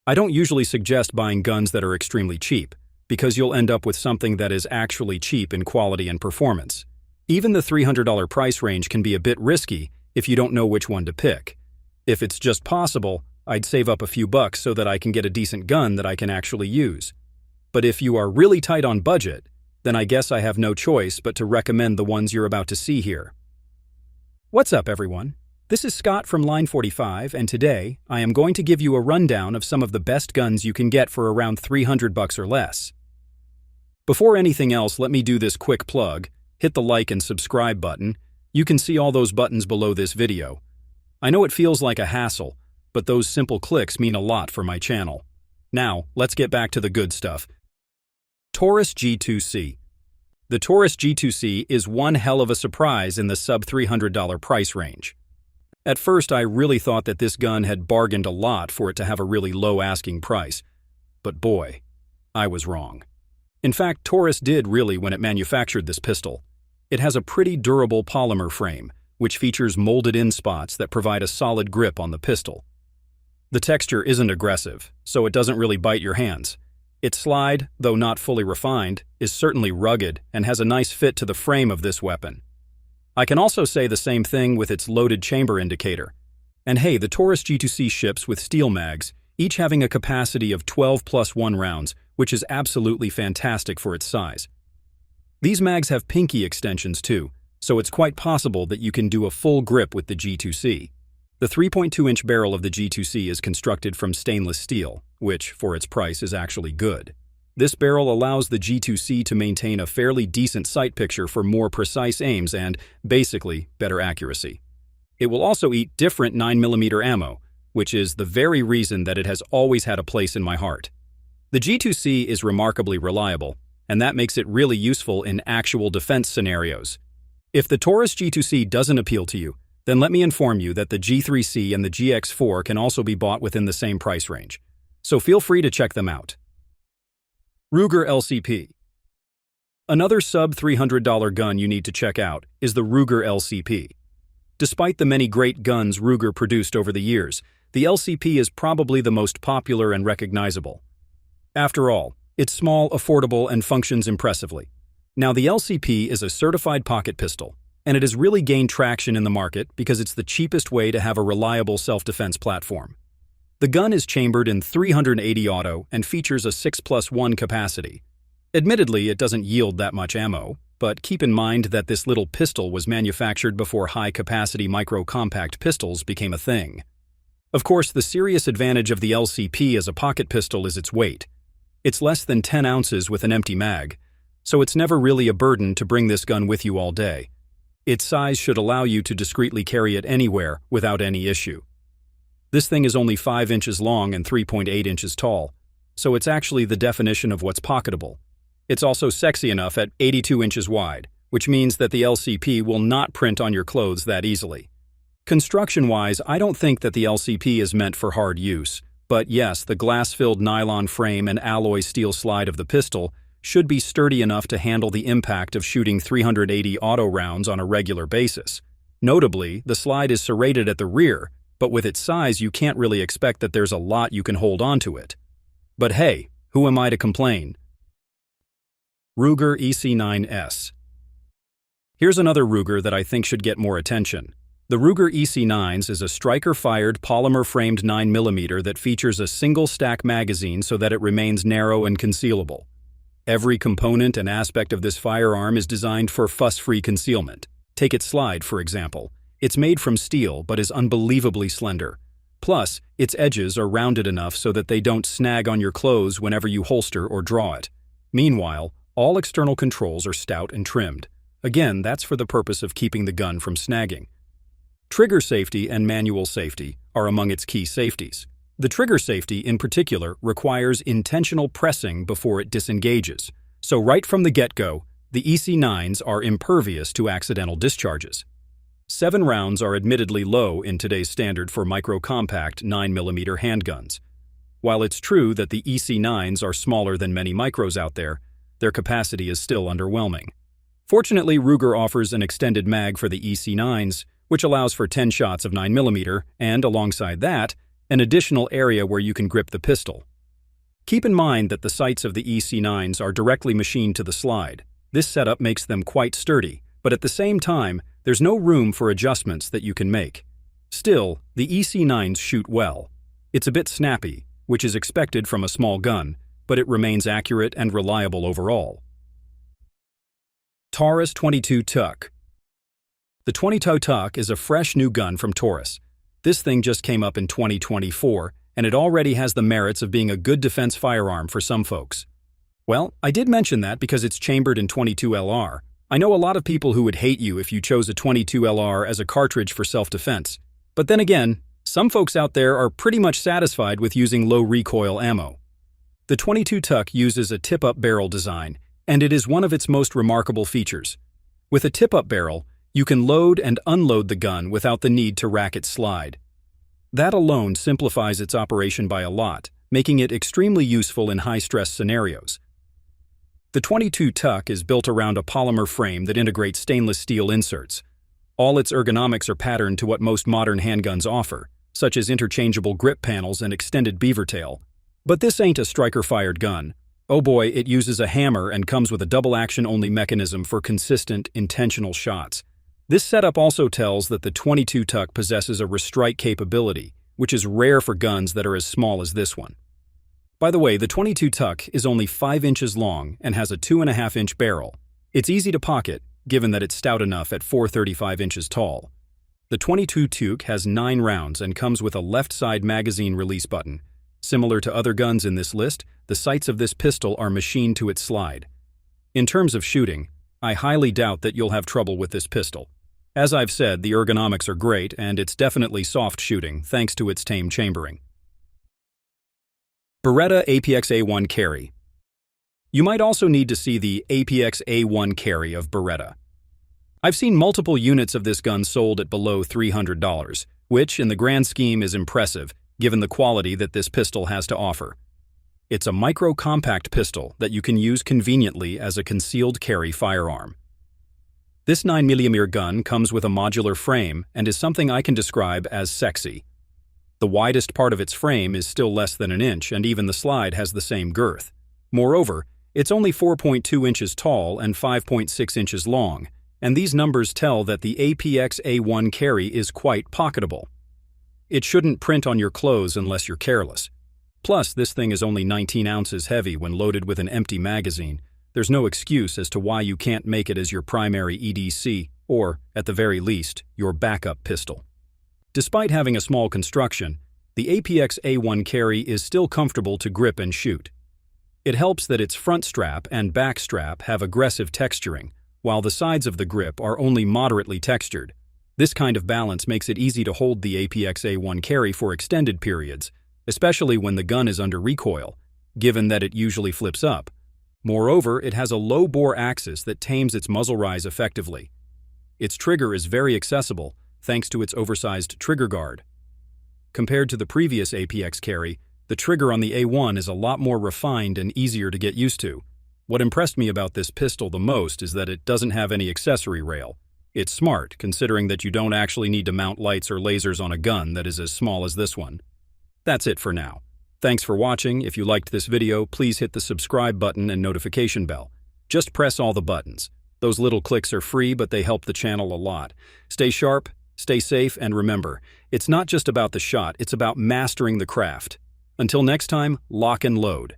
I don't usually suggest buying guns that are extremely cheap, because you'll end up with something that is actually cheap in quality and performance. Even the $300 price range can be a bit risky if you don't know which one to pick. If it's just possible, I'd save up a few bucks so that I can get a decent gun that I can actually use. But if you are really tight on budget, then I guess I have no choice but to recommend the ones you're about to see here. What's up, everyone? This is Scott from Line 45, and today I am going to give you a rundown of some of the best guns you can get for around $300 or less. Before anything else, let me do this quick plug. Hit the like and subscribe button. You can see all those buttons below this video. I know it feels like a hassle, but those simple clicks mean a lot for my channel. Now, let's get back to the good stuff. Taurus G2C. The Taurus G2C is one hell of a surprise in the sub-$300 price range. At first, I really thought that this gun had bargained a lot for it to have a really low asking price. But boy, I was wrong. In fact, Taurus did really when it manufactured this pistol. It has a pretty durable polymer frame, which features molded-in spots that provide a solid grip on the pistol. The texture isn't aggressive, so it doesn't really bite your hands. Its slide, though not fully refined, is certainly rugged and has a nice fit to the frame of this weapon. I can also say the same thing with its loaded chamber indicator. And hey, the Taurus G2C ships with steel mags, each having a capacity of 12+1 rounds, which is absolutely fantastic for its size. These mags have pinky extensions too, so it's quite possible that you can do a full grip with the G2C. The 3.2-inch barrel of the G2C is constructed from stainless steel, which, for its price, is actually good. This barrel allows the G2C to maintain a fairly decent sight picture for more precise aims and, basically, better accuracy. It will also eat different 9mm ammo, which is the very reason that it has always had a place in my heart. The G2C is remarkably reliable, and that makes it really useful in actual defense scenarios. If the Taurus G2C doesn't appeal to you, then let me inform you that the G3C and the GX4 can also be bought within the same price range. So feel free to check them out. Ruger LCP. Another sub-$300 gun you need to check out is the Ruger LCP. Despite the many great guns Ruger produced over the years, the LCP is probably the most popular and recognizable. After all, it's small, affordable, and functions impressively. Now, the LCP is a certified pocket pistol, and it has really gained traction in the market because it's the cheapest way to have a reliable self-defense platform. The gun is chambered in 380 auto and features a 6+1 capacity. Admittedly, it doesn't yield that much ammo, but keep in mind that this little pistol was manufactured before high-capacity micro-compact pistols became a thing. Of course, the serious advantage of the LCP as a pocket pistol is its weight. It's less than 10 ounces with an empty mag, so it's never really a burden to bring this gun with you all day. Its size should allow you to discreetly carry it anywhere without any issue. This thing is only 5 inches long and 3.8 inches tall, so it's actually the definition of what's pocketable. It's also sexy enough at 82 inches wide, which means that the LCP will not print on your clothes that easily. Construction-wise, I don't think that the LCP is meant for hard use, but yes, the glass-filled nylon frame and alloy steel slide of the pistol should be sturdy enough to handle the impact of shooting 380 auto rounds on a regular basis. Notably, the slide is serrated at the rear, but with its size you can't really expect that there's a lot you can hold onto it. But hey, who am I to complain? Ruger EC9S. Here's another Ruger that I think should get more attention. The Ruger EC9s is a striker-fired polymer-framed 9mm that features a single-stack magazine so that it remains narrow and concealable. Every component and aspect of this firearm is designed for fuss-free concealment. Take its slide, for example. It's made from steel but is unbelievably slender. Plus, its edges are rounded enough so that they don't snag on your clothes whenever you holster or draw it. Meanwhile, all external controls are stout and trimmed. Again, that's for the purpose of keeping the gun from snagging. Trigger safety and manual safety are among its key safeties. The trigger safety, in particular, requires intentional pressing before it disengages. So right from the get-go, the EC9s are impervious to accidental discharges. 7 rounds are admittedly low in today's standard for micro-compact 9mm handguns. While it's true that the EC9s are smaller than many micros out there, their capacity is still underwhelming. Fortunately, Ruger offers an extended mag for the EC9s, which allows for 10 shots of 9mm, and alongside that, an additional area where you can grip the pistol. Keep in mind that the sights of the EC9s are directly machined to the slide. This setup makes them quite sturdy, but at the same time, there's no room for adjustments that you can make. Still, the EC9s shoot well. It's a bit snappy, which is expected from a small gun, but it remains accurate and reliable overall. Taurus 22 Tuck. The 22 Tuck is a fresh new gun from Taurus. This thing just came up in 2024, and it already has the merits of being a good defense firearm for some folks. Well, I did mention that because it's chambered in 22 LR. I know a lot of people who would hate you if you chose a 22 LR as a cartridge for self-defense. But then again, some folks out there are pretty much satisfied with using low recoil ammo. The 22 Tuck uses a tip-up barrel design, and it is one of its most remarkable features. With a tip-up barrel, you can load and unload the gun without the need to rack its slide. That alone simplifies its operation by a lot, making it extremely useful in high-stress scenarios. The 22 Tuck is built around a polymer frame that integrates stainless steel inserts. All its ergonomics are patterned to what most modern handguns offer, such as interchangeable grip panels and extended beaver tail. But this ain't a striker-fired gun. Oh boy, it uses a hammer and comes with a double-action-only mechanism for consistent, intentional shots. This setup also tells that the 22 Tuck possesses a restrike capability, which is rare for guns that are as small as this one. By the way, the 22 Tuck is only 5 inches long and has a 2.5-inch barrel. It's easy to pocket, given that it's stout enough at 4.35 inches tall. The 22 Tuck has 9 rounds and comes with a left-side magazine release button. Similar to other guns in this list, the sights of this pistol are machined to its slide. In terms of shooting, I highly doubt that you'll have trouble with this pistol. As I've said, the ergonomics are great, and it's definitely soft shooting, thanks to its tame chambering. Beretta APX A1 Carry. You might also need to see the APX A1 Carry of Beretta. I've seen multiple units of this gun sold at below $300, which, in the grand scheme, is impressive, given the quality that this pistol has to offer. It's a micro-compact pistol that you can use conveniently as a concealed carry firearm. This 9mm gun comes with a modular frame and is something I can describe as sexy. The widest part of its frame is still less than an inch, and even the slide has the same girth. Moreover, it's only 4.2 inches tall and 5.6 inches long, and these numbers tell that the APX A1 Carry is quite pocketable. It shouldn't print on your clothes unless you're careless. Plus, this thing is only 19 ounces heavy when loaded with an empty magazine. There's no excuse as to why you can't make it as your primary EDC, or, at the very least, your backup pistol. Despite having a small construction, the APX A1 Carry is still comfortable to grip and shoot. It helps that its front strap and back strap have aggressive texturing, while the sides of the grip are only moderately textured. This kind of balance makes it easy to hold the APX A1 Carry for extended periods, especially when the gun is under recoil, given that it usually flips up. Moreover, it has a low-bore axis that tames its muzzle rise effectively. Its trigger is very accessible, thanks to its oversized trigger guard. Compared to the previous APX Carry, the trigger on the A1 is a lot more refined and easier to get used to. What impressed me about this pistol the most is that it doesn't have any accessory rail. It's smart, considering that you don't actually need to mount lights or lasers on a gun that is as small as this one. That's it for now. Thanks for watching. If you liked this video, please hit the subscribe button and notification bell. Just press all the buttons. Those little clicks are free, but they help the channel a lot. Stay sharp, stay safe, and remember, it's not just about the shot, it's about mastering the craft. Until next time, lock and load.